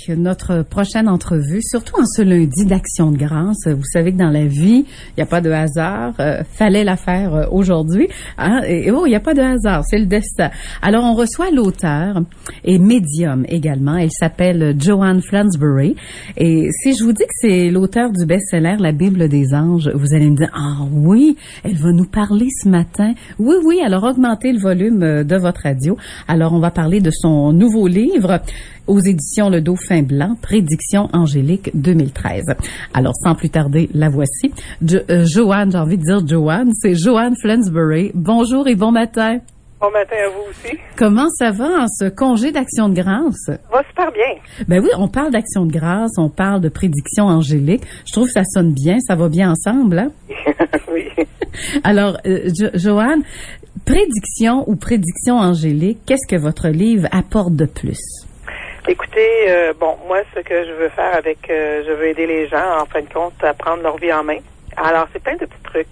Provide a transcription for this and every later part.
notre prochaine entrevue, surtout en ce lundi d'Action de grâce. Vous savez que dans la vie, il n'y a pas de hasard. Fallait la faire aujourd'hui. Hein? Et il n'y a pas de hasard, c'est le destin. Alors, on reçoit l'auteur et médium également. Elle s'appelle Joanne Flansbury. Et si je vous dis que c'est l'auteur du best-seller La Bible des anges, vous allez me dire, ah oui, elle va nous parler ce matin. Oui, alors augmentez le volume de votre radio. Alors, on va parler de son nouveau livre aux éditions Le Dauphin Blanc, Prédiction angélique 2013. Alors, sans plus tarder, la voici. Joanne, j'ai envie de dire Joanne, c'est Joanne Flansbury. Bonjour et bon matin. Bon matin à vous aussi. Comment ça va en ce congé d'Action de grâce? Ça va super bien. Ben oui, on parle d'Action de grâce, on parle de prédiction angélique. Je trouve que ça sonne bien, ça va bien ensemble, hein? Oui. Alors, Joanne, prédiction ou prédiction angélique, qu'est-ce que votre livre apporte de plus? Écoutez, moi, ce que je veux faire avec, je veux aider les gens, en fin de compte, à prendre leur vie en main. Alors, c'est plein de petits trucs,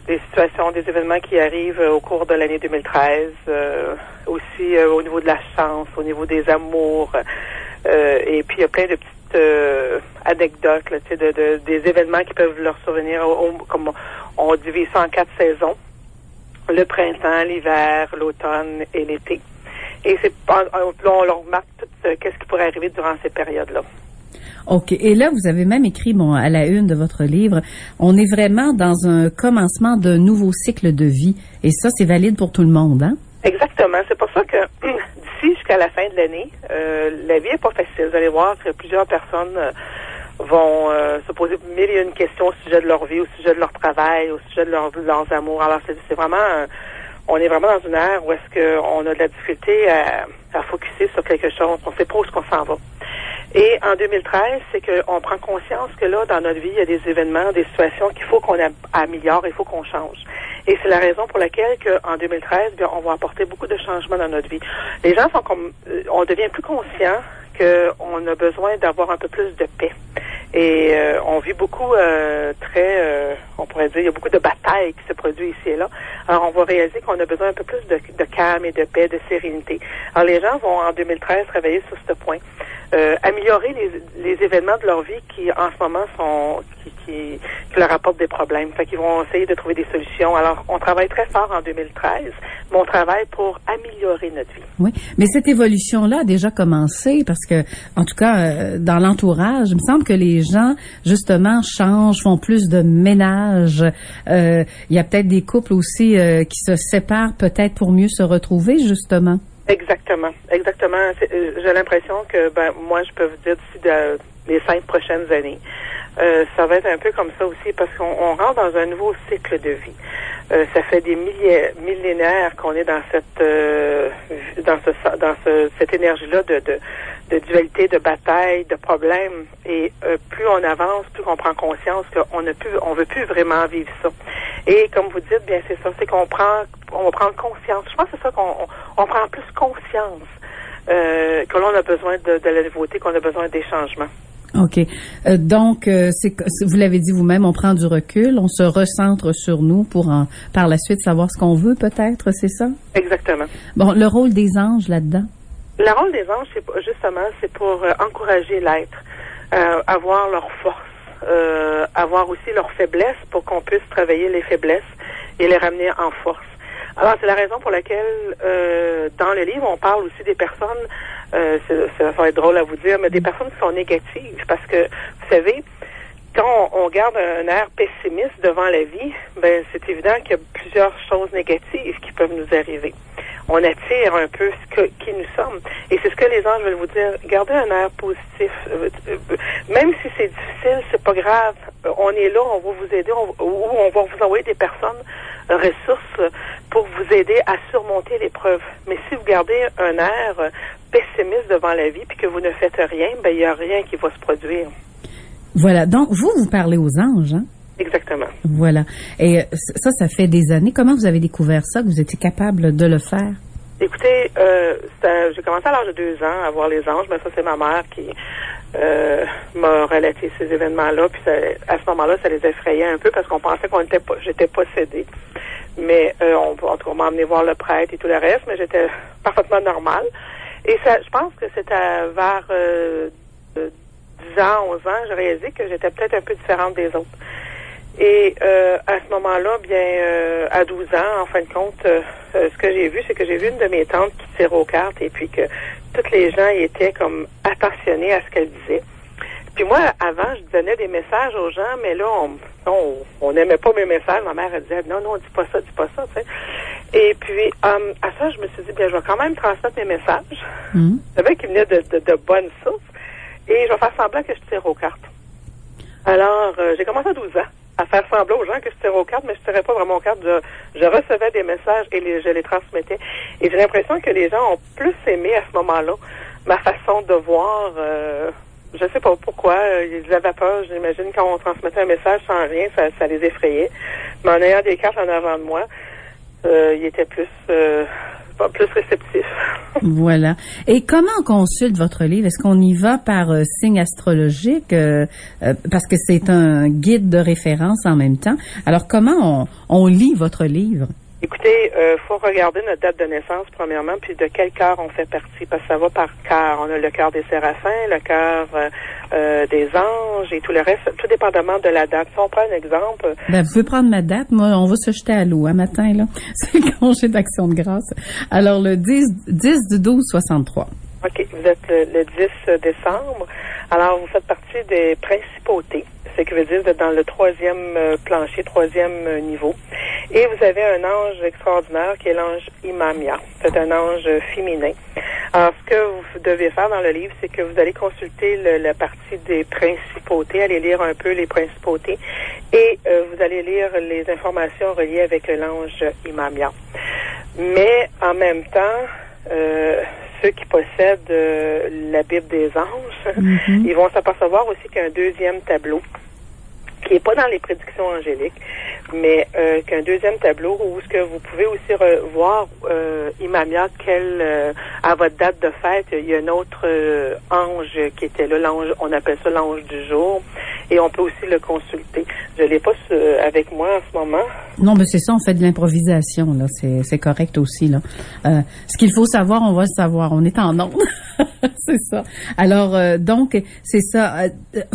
des situations, des événements qui arrivent au cours de l'année 2013, aussi au niveau de la chance, au niveau des amours, et puis il y a plein de petites anecdotes, là, tu sais, des événements qui peuvent leur survenir, comme on divise ça en 4 saisons, le printemps, l'hiver, l'automne et l'été. Et on leur remarque tout qu'est-ce qui pourrait arriver durant ces périodes-là. OK. Et là, vous avez même écrit, à la une de votre livre, on est vraiment dans un commencement d'un nouveau cycle de vie. Et ça, c'est valide pour tout le monde, hein? Exactement. C'est pour ça que d'ici jusqu'à la fin de l'année, la vie est pas facile. Vous allez voir que plusieurs personnes vont se poser mille et une questions au sujet de leur vie, au sujet de leur travail, au sujet de leurs amours. Alors, c'est vraiment... on est vraiment dans une ère où est-ce qu'on a de la difficulté à focusser sur quelque chose. On ne sait pas où est-ce qu'on s'en va. Et en 2013, c'est qu'on prend conscience que là, dans notre vie, il y a des événements, des situations qu'il faut qu'on améliore, il faut qu'on change. Et c'est la raison pour laquelle qu'en 2013, bien, on va apporter beaucoup de changements dans notre vie. Les gens sont on devient plus conscient qu'on a besoin d'avoir un peu plus de paix. Et on vit beaucoup on pourrait dire, il y a beaucoup de batailles qui se produisent ici et là. Alors, on va réaliser qu'on a besoin un peu plus de calme et de paix, de sérénité. Alors, les gens vont, en 2013, travailler sur ce point. Améliorer les événements de leur vie qui, en ce moment, qui leur apportent des problèmes. Fait qu'ils vont essayer de trouver des solutions. Alors, on travaille très fort en 2013, mais on travaille pour améliorer notre vie. Oui, mais cette évolution-là a déjà commencé parce que, en tout cas, dans l'entourage, il me semble que les gens, justement, changent, font plus de ménage. Il y a peut-être des couples aussi qui se séparent peut-être pour mieux se retrouver, justement. Exactement. J'ai l'impression que, moi, je peux vous dire d'ici les 5 prochaines années, ça va être un peu comme ça aussi parce qu'on rentre dans un nouveau cycle de vie. Ça fait des millénaires qu'on est dans cette énergie-là de dualité, de bataille, de problèmes. Et plus on avance, plus on prend conscience qu'on veut plus vraiment vivre ça. Et comme vous dites, bien c'est ça, c'est on va prendre conscience. Je pense que c'est ça qu'on prend plus conscience que l'on a besoin de la nouveauté, qu'on a besoin des changements. OK. Donc, vous l'avez dit vous-même, on prend du recul, on se recentre sur nous pour par la suite savoir ce qu'on veut peut-être, c'est ça? Exactement. Bon, le rôle des anges là-dedans? Le rôle des anges, c'est pour encourager l'être, avoir leur force, avoir aussi leurs faiblesses pour qu'on puisse travailler les faiblesses et les ramener en force. Alors, c'est la raison pour laquelle, dans le livre, on parle aussi des personnes, ça va être drôle à vous dire, mais des personnes qui sont négatives. Parce que, vous savez, quand on garde un air pessimiste devant la vie, ben c'est évident qu'il y a plusieurs choses négatives qui peuvent nous arriver. On attire un peu qui nous sommes. Et c'est ce que les anges veulent vous dire. Gardez un air positif. Même si c'est difficile, c'est pas grave. On est là, on va vous aider, on va vous envoyer des personnes, ressources pour vous aider à surmonter l'épreuve. Mais si vous gardez un air pessimiste devant la vie puis que vous ne faites rien, ben il y a rien qui va se produire. Voilà. Donc, vous parlez aux anges, hein? Exactement. Voilà. Et ça fait des années. Comment vous avez découvert ça, que vous étiez capable de le faire? Écoutez, j'ai commencé à l'âge de 2 ans à voir les anges, mais ça, c'est ma mère qui m'a relaté ces événements-là. Puis à ce moment-là, ça les effrayait un peu parce qu'on pensait j'étais possédée. Mais en tout cas, on m'a emmené voir le prêtre et tout le reste, mais j'étais parfaitement normale. Et ça, je pense que c'était vers ans, 11 ans, j'ai réalisé que j'étais peut-être un peu différente des autres. Et à ce moment-là, bien, à 12 ans, en fin de compte, ce que j'ai vu, c'est que j'ai vu une de mes tantes qui tirait aux cartes et puis que tous les gens étaient comme attentionnés à ce qu'elle disait. Puis moi, avant, je donnais des messages aux gens, mais là, on n'aimait pas mes messages. Ma mère, elle disait, non, dis pas ça, tu sais. Et puis, à ça, je me suis dit, bien, je vais quand même transmettre mes messages. Je savais qu'ils venaient de bonnes sources. Et je vais faire semblant que je tire aux cartes. Alors, j'ai commencé à 12 ans à faire semblant aux gens que je tirais aux cartes, mais je tirais pas vraiment aux cartes. Je recevais des messages et je les transmettais. Et j'ai l'impression que les gens ont plus aimé à ce moment-là ma façon de voir. Je sais pas pourquoi. Ils avaient peur, j'imagine, quand on transmettait un message sans rien, ça les effrayait. Mais en ayant des cartes en avant de moi, ils étaient plus réceptifs. Voilà. Et comment on consulte votre livre? Est-ce qu'on y va par signe astrologique? Parce que c'est un guide de référence en même temps. Alors, comment on lit votre livre? Écoutez, faut regarder notre date de naissance, premièrement, puis de quel cœur on fait partie, parce que ça va par cœur. On a le cœur des séraphins, le cœur des anges et tout le reste, tout dépendamment de la date. Si on prend un exemple... Ben, vous pouvez prendre ma date. Moi, on va se jeter à l'eau, matin, là. C'est le congé d'Action de grâce. Alors, le 10 du 12 63. OK. Vous êtes le 10 décembre. Alors, vous faites partie des principautés. Ce qui veut dire que vous êtes dans le troisième plancher, troisième niveau. Et vous avez un ange extraordinaire qui est l'ange Imamia. C'est un ange féminin. Alors, ce que vous devez faire dans le livre, c'est que vous allez consulter la partie des principautés, aller lire un peu les principautés, et vous allez lire les informations reliées avec l'ange Imamia. Mais, en même temps, ceux qui possèdent la Bible des anges, ils vont s'apercevoir aussi qu'il y a un deuxième tableau qui n'est pas dans les prédictions angéliques, mais qu'un deuxième tableau où ce que vous pouvez aussi voir Imamia, à votre date de fête, il y a un autre ange qui était là, l'ange, on appelle ça l'ange du jour, et on peut aussi le consulter. Je l'ai pas avec moi en ce moment. Non, mais c'est ça, on fait de l'improvisation, là, c'est correct aussi, là. Ce qu'il faut savoir, on va le savoir, on est en onde. C'est ça. Alors, donc, c'est ça.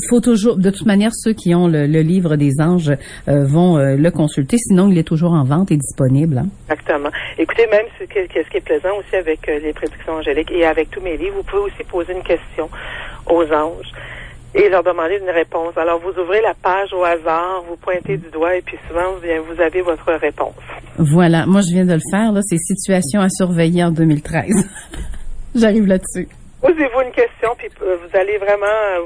Faut toujours, de toute manière, ceux qui ont le livre des anges vont le consulter. Sinon, il est toujours en vente et disponible. Hein? Exactement. Écoutez, même ce qui est plaisant aussi avec les prédictions angéliques et avec tous mes livres, vous pouvez aussi poser une question aux anges et leur demander une réponse. Alors, vous ouvrez la page au hasard, vous pointez du doigt et puis souvent, vous avez votre réponse. Voilà. Moi, je viens de le faire. Là, c'est Situation à surveiller en 2013. J'arrive là-dessus. Posez-vous une question, puis vous allez vraiment...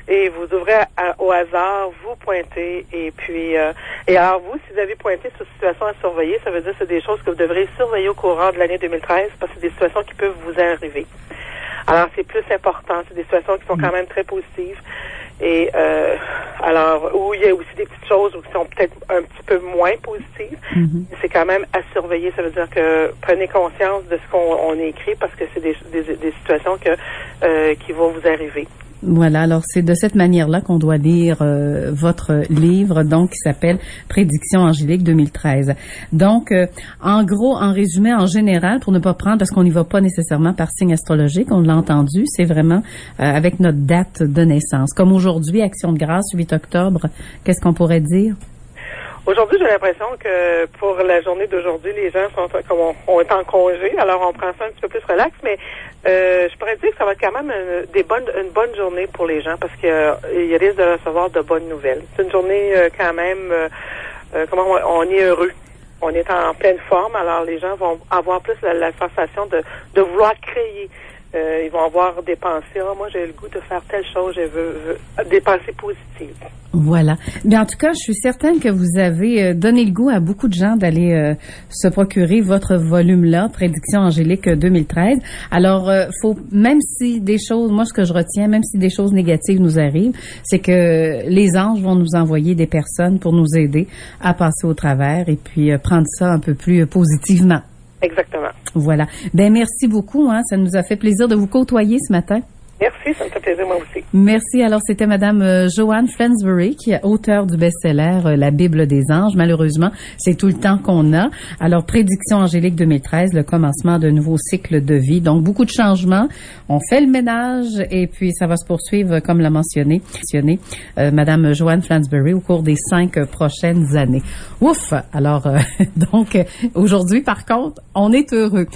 et vous ouvrez au hasard, vous pointez, et puis... et alors, vous, si vous avez pointé sur situation à surveiller, ça veut dire que c'est des choses que vous devrez surveiller au courant de l'année 2013, parce que c'est des situations qui peuvent vous arriver. Alors, c'est plus important. C'est des situations qui sont quand même très positives. Et alors, où il y a aussi des petites choses qui sont peut-être un petit peu moins positives. C'est quand même à surveiller. Ça veut dire que prenez conscience de ce qu'on écrit parce que c'est des situations qui vont vous arriver. Voilà, alors c'est de cette manière-là qu'on doit lire votre livre, donc qui s'appelle Prédictions angéliques 2013. Donc, en gros, en résumé, en général, pour ne pas prendre, parce qu'on n'y va pas nécessairement par signe astrologique, on l'a entendu, c'est vraiment avec notre date de naissance. Comme aujourd'hui, Action de grâce, 8 octobre, qu'est-ce qu'on pourrait dire? Aujourd'hui, j'ai l'impression que pour la journée d'aujourd'hui, les gens sont comme on est en congé, alors on prend ça un petit peu plus relax, mais je pourrais dire que ça va être quand même une bonne journée pour les gens parce qu'ils risquent de recevoir de bonnes nouvelles. C'est une journée quand même, on est heureux. On est en pleine forme, alors les gens vont avoir plus la sensation de vouloir créer. Ils vont avoir des pensées. Moi, j'ai le goût de faire telle chose. Je veux des pensées positives. Voilà. Bien, en tout cas, je suis certaine que vous avez donné le goût à beaucoup de gens d'aller se procurer votre volume-là, Prédiction angélique 2013. Alors, faut, même si des choses, moi, ce que je retiens, même si des choses négatives nous arrivent, c'est que les anges vont nous envoyer des personnes pour nous aider à passer au travers et puis prendre ça un peu plus positivement. Exactement. Voilà. Ben merci beaucoup. Ça nous a fait plaisir de vous côtoyer ce matin. Merci, ça me fait plaisir, moi aussi. Merci. Alors, c'était Madame Joanne Flansbury, qui est auteure du best-seller La Bible des anges. Malheureusement, c'est tout le temps qu'on a. Alors, Prédiction angélique 2013, le commencement d'un nouveau cycle de vie. Donc, beaucoup de changements. On fait le ménage et puis ça va se poursuivre, comme l'a mentionné Madame Joanne Flansbury, au cours des 5 prochaines années. Ouf! Alors, donc, aujourd'hui, par contre, on est heureux.